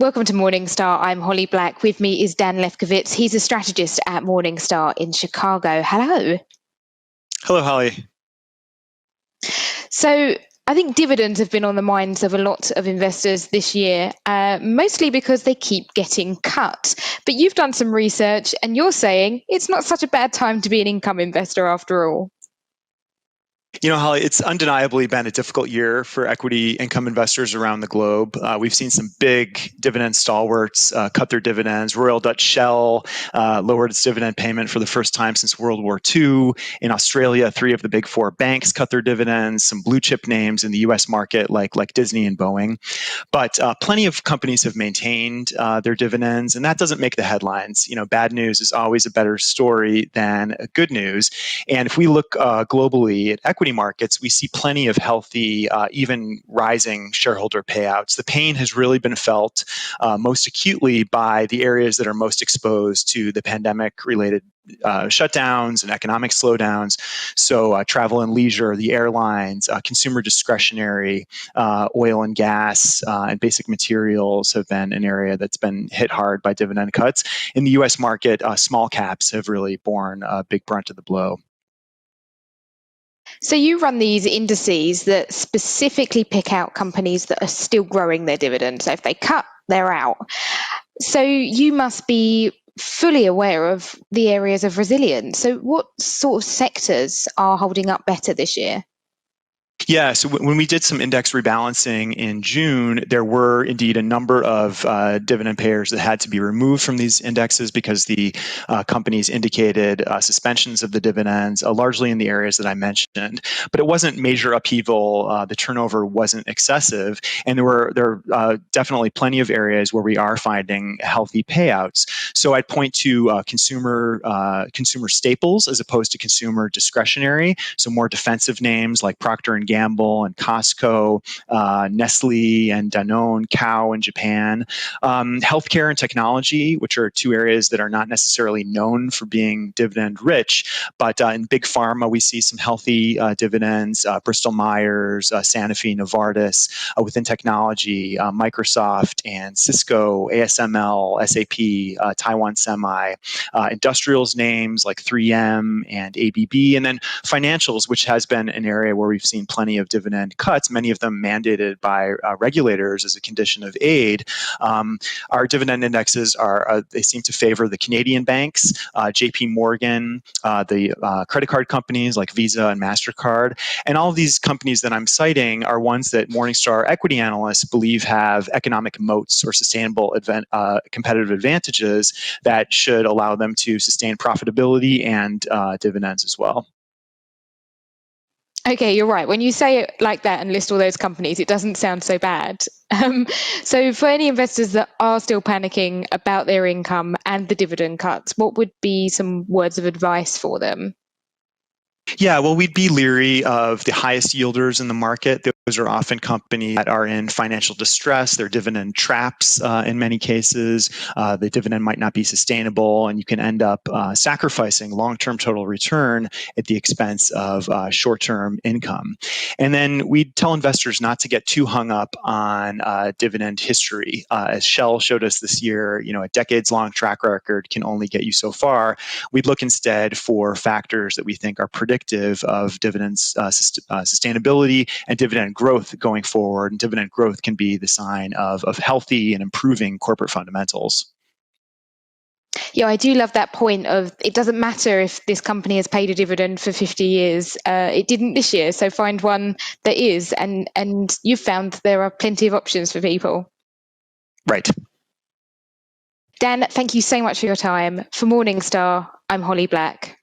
Welcome to Morningstar. I'm Holly Black. With me is Dan Lefkovitz. He's a strategist at Morningstar in Chicago. Hello. Hello, Holly. So I think dividends have been on the minds of a lot of investors this year, mostly because they keep getting cut. But you've done some research and you're saying it's not such a bad time to be an income investor after all. Holly, it's undeniably been a difficult year for equity income investors around the globe. We've seen some big dividend stalwarts cut their dividends. Royal Dutch Shell lowered its dividend payment for the first time since World War II. In Australia, 3 of the big 4 banks cut their dividends. Some blue chip names in the US market like Disney and Boeing. But plenty of companies have maintained their dividends, and that doesn't make the headlines. Bad news is always a better story than good news. And if we look globally at equity markets, we see plenty of healthy, even rising shareholder payouts. The pain has really been felt most acutely by the areas that are most exposed to the pandemic-related shutdowns and economic slowdowns. So travel and leisure, the airlines, consumer discretionary, oil and gas, and basic materials have been an area that's been hit hard by dividend cuts. In the US market, small caps have really borne a big brunt of the blow. So you run these indices that specifically pick out companies that are still growing their dividends. So if they cut, they're out. So you must be fully aware of the areas of resilience. So what sort of sectors are holding up better this year? Yeah, so when we did some index rebalancing in June, there were indeed a number of dividend payers that had to be removed from these indexes because the companies indicated suspensions of the dividends, largely in the areas that I mentioned. But it wasn't major upheaval. The turnover wasn't excessive, and there are definitely plenty of areas where we are finding healthy payouts. So I'd point to consumer staples as opposed to consumer discretionary. So more defensive names like Procter & Gamble and Costco, Nestle and Danone, Cow in Japan, healthcare and technology, which are 2 areas that are not necessarily known for being dividend rich, but in big pharma we see some healthy dividends. Bristol Myers, Sanofi, Novartis. Within technology, Microsoft and Cisco, ASML, SAP, Taiwan Semi, industrials names like 3M and ABB, and then financials, which has been an area where we've seen plenty of dividend cuts, many of them mandated by regulators as a condition of aid. Our dividend indexes they seem to favor the Canadian banks, JP Morgan, the credit card companies like Visa and MasterCard. And all of these companies that I'm citing are ones that Morningstar equity analysts believe have economic moats or sustainable competitive advantages that should allow them to sustain profitability and dividends as well. Okay, you're right. When you say it like that and list all those companies, it doesn't sound so bad. So for any investors that are still panicking about their income and the dividend cuts, what would be some words of advice for them? Yeah, well, we'd be leery of the highest yielders in the market. Those are often companies that are in financial distress. They're dividend traps in many cases. The dividend might not be sustainable, and you can end up sacrificing long-term total return at the expense of short-term income. And then we'd tell investors not to get too hung up on dividend history. As Shell showed us this year, a decades-long track record can only get you so far. We'd look instead for factors that we think are predictive of dividends sustainability and dividend growth going forward. And dividend growth can be the sign of healthy and improving corporate fundamentals. Yeah, I do love that point of it doesn't matter if this company has paid a dividend for 50 years. It didn't this year, so find one that is. And you've found there are plenty of options for people. Right. Dan, thank you so much for your time. For Morningstar, I'm Holly Black.